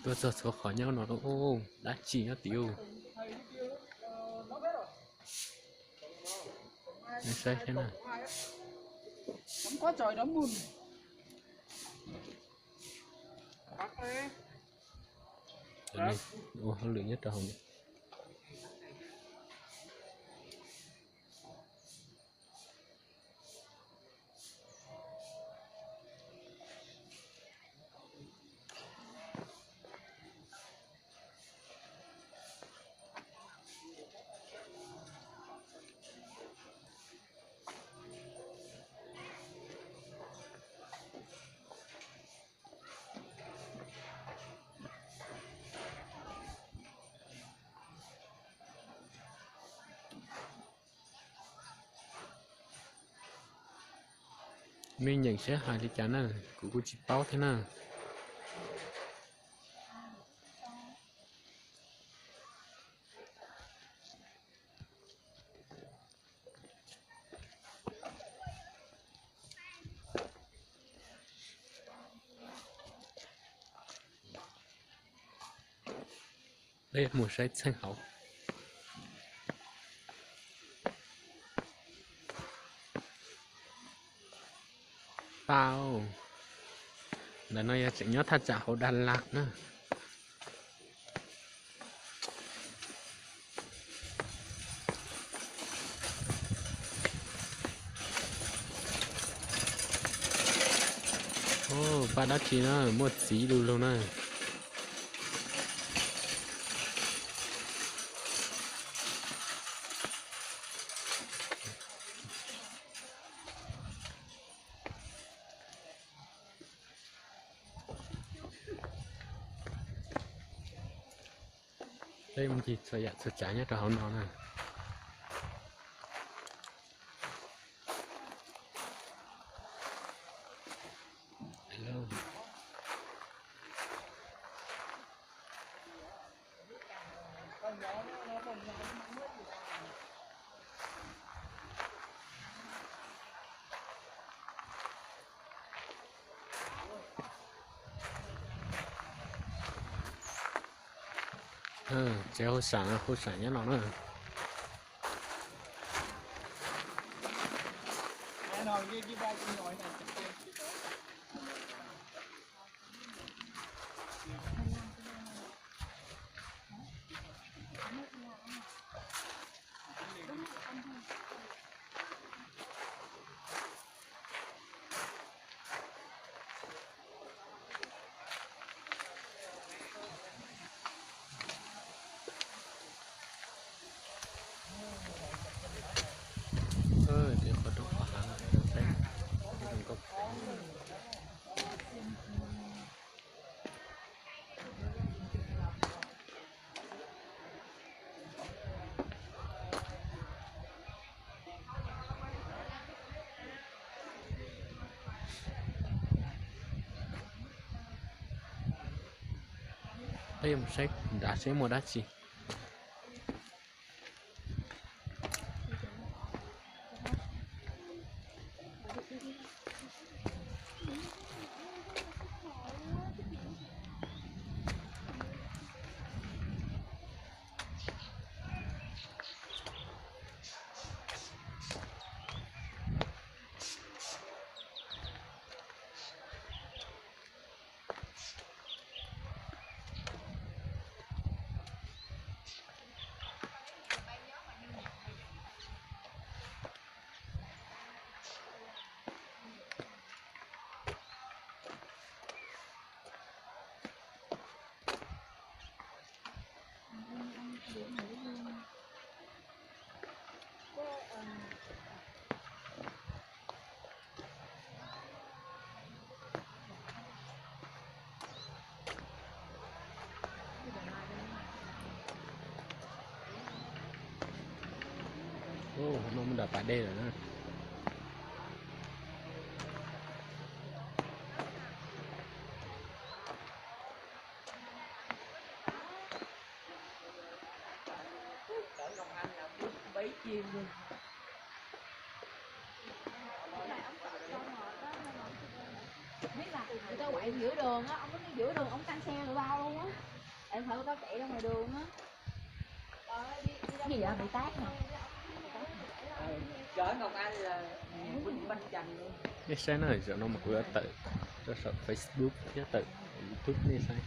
tôi giờ số khỏi nhau nó ô đã chỉ nó tiêu sai thế nào không có trời đóng bùn này ô hơn lượng nhất rồi mình nhận xét hai cái chán này của chị bao thế nào đây một trái xanh hậu bao là nó sẽ nhớ thật giả hậu Đà Lạt nữa ô ba đã chỉ nó một xí đủ luôn này đây mình chỉ sẽ dạy sạch trái nhất cho nó này hello chế hỗ sản nhé nó nữa để có được quả đây đừng có đây một sách đã sẽ một đá gì nó mình đã phải đây rồi đó biết là người ta quậy giữa đường á, ông có cái giữa đường ông tăng xe rồi bao luôn á. Em thấy có chạy ra ngoài đường á. Cái gì vậy? Bị tát hả? Chở Ngọc Anh là quýnh banh chành luôn. cái sáng này giờ nó một bữa tự cho sợ Facebook chứ tự YouTube này sao